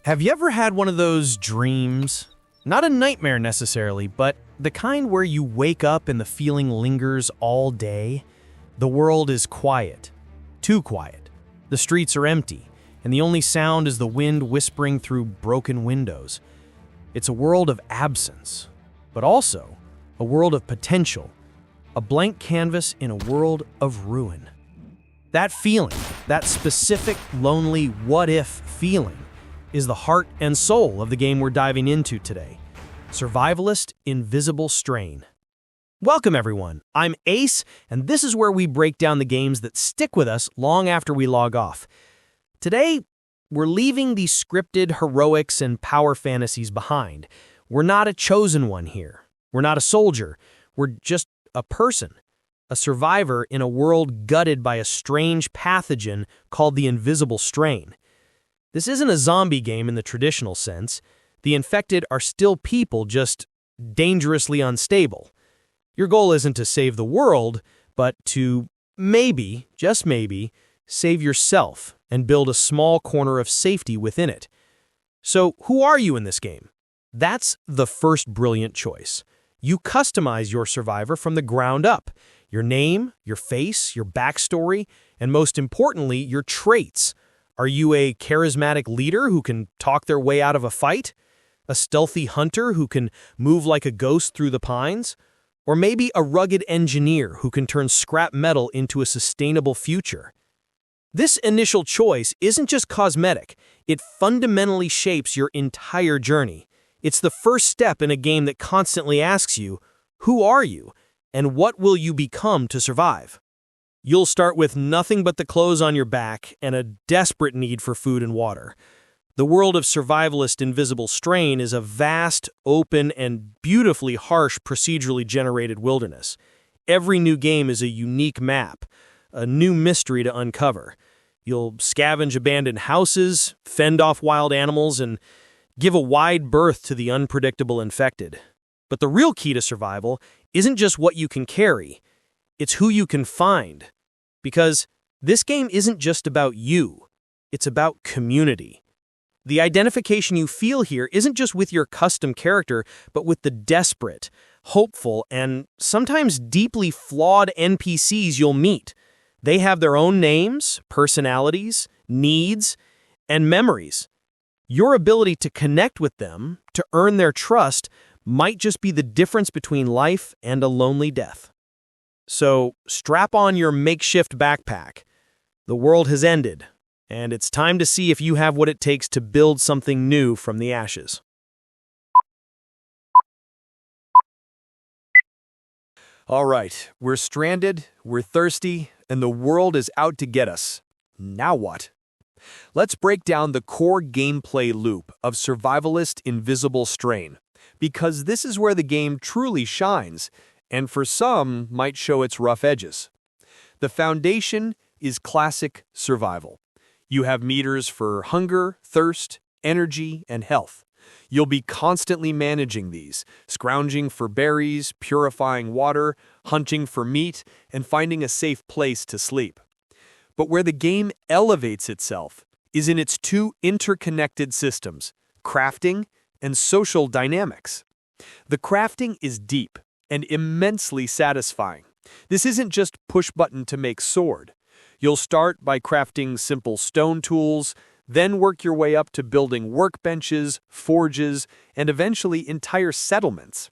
Have you ever had one of those dreams? Not a nightmare necessarily, but the kind where you wake up and the feeling lingers all day? The world is quiet. Too quiet. The streets are empty, and the only sound is the wind whispering through broken windows. It's a world of absence, but also a world of potential. A blank canvas in a world of ruin. That feeling, that specific, lonely, what-if feeling, is the heart and soul of the game we're diving into today. Survivalist Invisible Strain. Welcome everyone, I'm Ace, and this is where we break down the games that stick with us long after we log off. Today, we're leaving the scripted heroics and power fantasies behind. We're not a chosen one here. We're not a soldier. We're just a person. A survivor in a world gutted by a strange pathogen called the Invisible Strain. This isn't a zombie game in the traditional sense. The infected are still people, just dangerously unstable. Your goal isn't to save the world, but to maybe, just maybe, save yourself and build a small corner of safety within it. So, who are you in this game? That's the first brilliant choice. You customize your survivor from the ground up. Your name, your face, your backstory, and most importantly, your traits. Are you a charismatic leader who can talk their way out of a fight? A stealthy hunter who can move like a ghost through the pines? Or maybe a rugged engineer who can turn scrap metal into a sustainable future? This initial choice isn't just cosmetic. It fundamentally shapes your entire journey. It's the first step in a game that constantly asks you, who are you, and what will you become to survive? You'll start with nothing but the clothes on your back and a desperate need for food and water. The world of Survivalist Invisible Strain is a vast, open, and beautifully harsh procedurally generated wilderness. Every new game is a unique map, a new mystery to uncover. You'll scavenge abandoned houses, fend off wild animals, and give a wide berth to the unpredictable infected. But the real key to survival isn't just what you can carry, it's who you can find. Because this game isn't just about you, it's about community. The identification you feel here isn't just with your custom character, but with the desperate, hopeful, and sometimes deeply flawed NPCs you'll meet. They have their own names, personalities, needs, and memories. Your ability to connect with them, to earn their trust, might just be the difference between life and a lonely death. So, strap on your makeshift backpack. The world has ended, and it's time to see if you have what it takes to build something new from the ashes. All right, we're stranded, we're thirsty, and the world is out to get us. Now what? Let's break down the core gameplay loop of Survivalist Invisible Strain, because this is where the game truly shines, and for some might show its rough edges. The foundation is classic survival. You have meters for hunger, thirst, energy, and health. You'll be constantly managing these, scrounging for berries, purifying water, hunting for meat, and finding a safe place to sleep. But where the game elevates itself is in its two interconnected systems, crafting and social dynamics. The crafting is deep and immensely satisfying. This isn't just push button to make sword. You'll start by crafting simple stone tools, then work your way up to building workbenches, forges, and eventually entire settlements.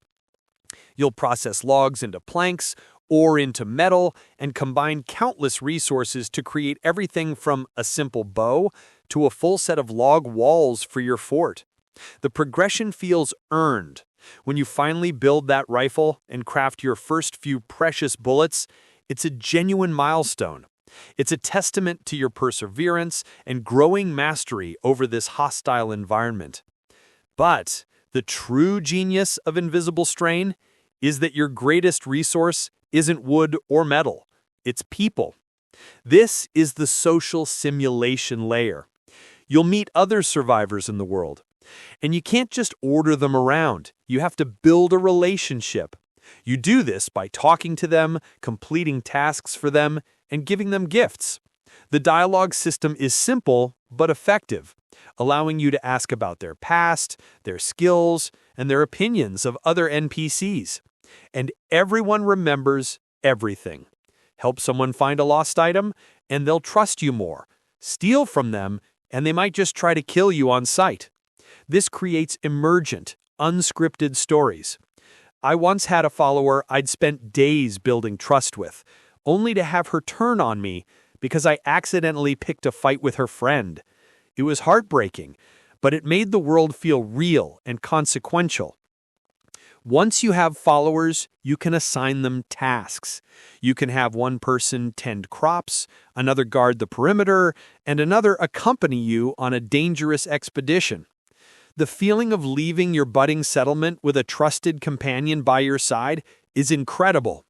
You'll process logs into planks, ore into metal, and combine countless resources to create everything from a simple bow to a full set of log walls for your fort. The progression feels earned. When you finally build that rifle and craft your first few precious bullets, it's a genuine milestone. It's a testament to your perseverance and growing mastery over this hostile environment. But the true genius of Invisible Strain is that your greatest resource isn't wood or metal, it's people. This is the social simulation layer. You'll meet other survivors in the world. And you can't just order them around. You have to build a relationship. You do this by talking to them, completing tasks for them, and giving them gifts. The dialogue system is simple but effective, allowing you to ask about their past, their skills, and their opinions of other NPCs. And everyone remembers everything. Help someone find a lost item, and they'll trust you more. Steal from them, and they might just try to kill you on sight. This creates emergent, unscripted stories. I once had a follower I'd spent days building trust with, only to have her turn on me because I accidentally picked a fight with her friend. It was heartbreaking, but it made the world feel real and consequential. Once you have followers, you can assign them tasks. You can have one person tend crops, another guard the perimeter, and another accompany you on a dangerous expedition. The feeling of leaving your budding settlement with a trusted companion by your side is incredible.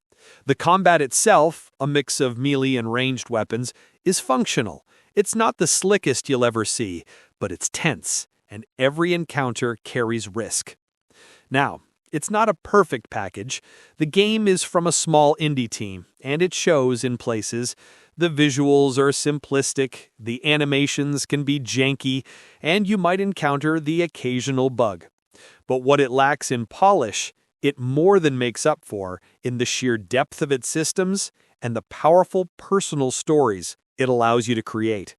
The combat itself, a mix of melee and ranged weapons, is functional. It's not the slickest you'll ever see, but it's tense, and every encounter carries risk. Now, it's not a perfect package. The game is from a small indie team, and it shows in places. The visuals are simplistic, the animations can be janky, and you might encounter the occasional bug. But what it lacks in polish, it more than makes up for in the sheer depth of its systems and the powerful personal stories it allows you to create.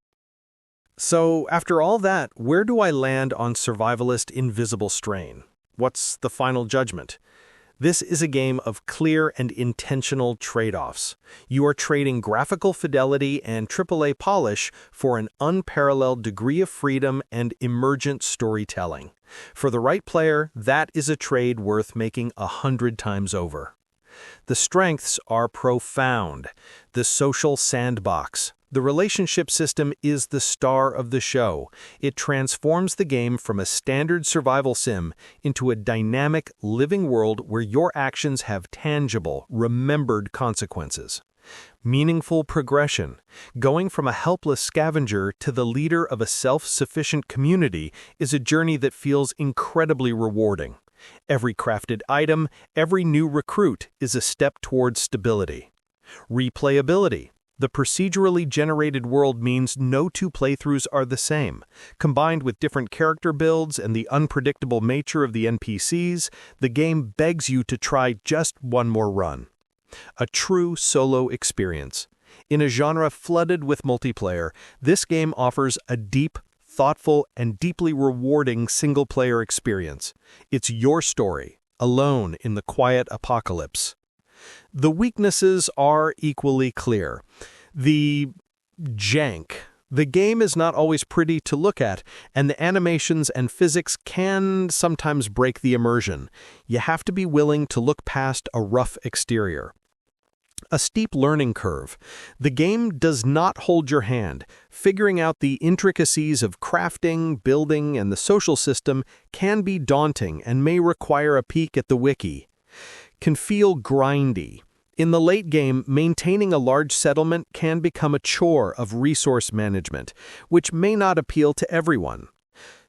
So, after all that, where do I land on Survivalist Invisible Strain? What's the final judgment? This is a game of clear and intentional trade-offs. You are trading graphical fidelity and AAA polish for an unparalleled degree of freedom and emergent storytelling. For the right player, that is a trade worth making 100 times over. The strengths are profound. The social sandbox. The relationship system is the star of the show. It transforms the game from a standard survival sim into a dynamic, living world where your actions have tangible, remembered consequences. Meaningful progression. Going from a helpless scavenger to the leader of a self-sufficient community is a journey that feels incredibly rewarding. Every crafted item, every new recruit is a step towards stability. Replayability. The procedurally generated world means no two playthroughs are the same. Combined with different character builds and the unpredictable nature of the NPCs, the game begs you to try just one more run. A true solo experience. In a genre flooded with multiplayer, this game offers a deep, thoughtful, and deeply rewarding single-player experience. It's your story, alone in the quiet apocalypse. The weaknesses are equally clear. The jank. The game is not always pretty to look at, and the animations and physics can sometimes break the immersion. You have to be willing to look past a rough exterior. A steep learning curve. The game does not hold your hand. Figuring out the intricacies of crafting, building, and the social system can be daunting and may require a peek at the wiki. Can feel grindy. In the late game, maintaining a large settlement can become a chore of resource management, which may not appeal to everyone.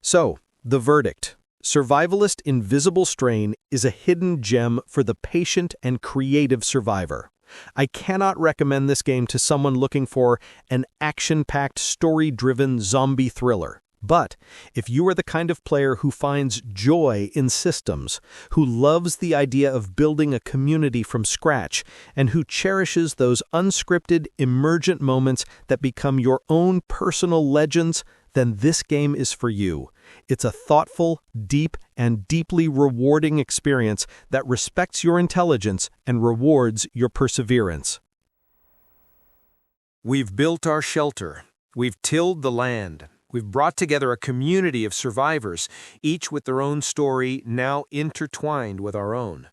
So, the verdict. Survivalist Invisible Strain is a hidden gem for the patient and creative survivor. I cannot recommend this game to someone looking for an action-packed, story-driven zombie thriller. But if you are the kind of player who finds joy in systems, who loves the idea of building a community from scratch, and who cherishes those unscripted, emergent moments that become your own personal legends, then this game is for you. It's a thoughtful, deep, and deeply rewarding experience that respects your intelligence and rewards your perseverance. We've built our shelter. We've tilled the land. We've brought together a community of survivors, each with their own story now intertwined with our own.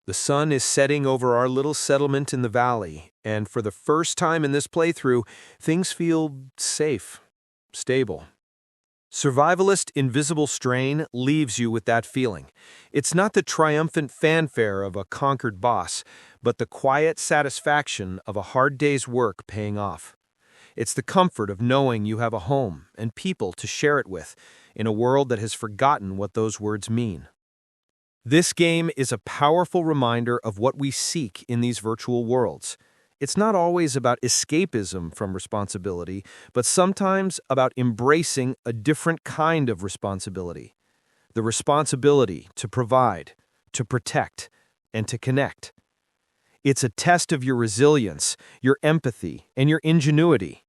The sun is setting over our little settlement in the valley, and for the first time in this playthrough, things feel safe, stable. Survivalist Invisible Strain leaves you with that feeling. It's not the triumphant fanfare of a conquered boss, but the quiet satisfaction of a hard day's work paying off. It's the comfort of knowing you have a home and people to share it with in a world that has forgotten what those words mean. This game is a powerful reminder of what we seek in these virtual worlds: it's not always about escapism from responsibility, but sometimes about embracing a different kind of responsibility. The responsibility to provide, to protect, and to connect. It's a test of your resilience, your empathy, and your ingenuity.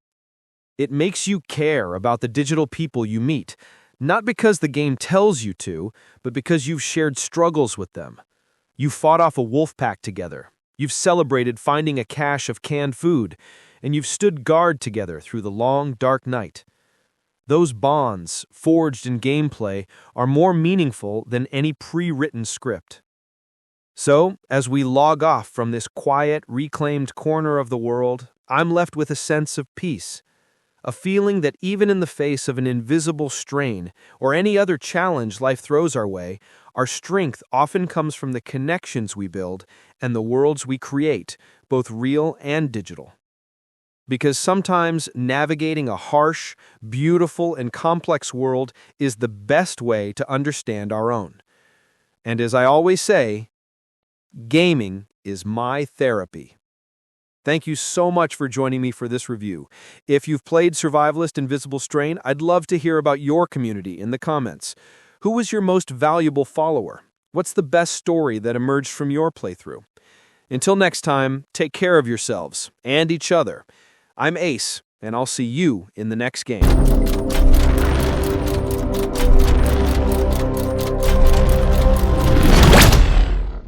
It makes you care about the digital people you meet, not because the game tells you to, but because you've shared struggles with them. You've fought off a wolf pack together. You've celebrated finding a cache of canned food, and you've stood guard together through the long, dark night. Those bonds, forged in gameplay, are more meaningful than any pre-written script. So, as we log off from this quiet, reclaimed corner of the world, I'm left with a sense of peace. A feeling that even in the face of an invisible strain or any other challenge life throws our way, our strength often comes from the connections we build and the worlds we create, both real and digital. Because sometimes navigating a harsh, beautiful, and complex world is the best way to understand our own. And as I always say, gaming is my therapy. Thank you so much for joining me for this review. If you've played Survivalist Invisible Strain, I'd love to hear about your community in the comments. Who was your most valuable follower? What's the best story that emerged from your playthrough? Until next time, take care of yourselves and each other. I'm Ace, and I'll see you in the next game.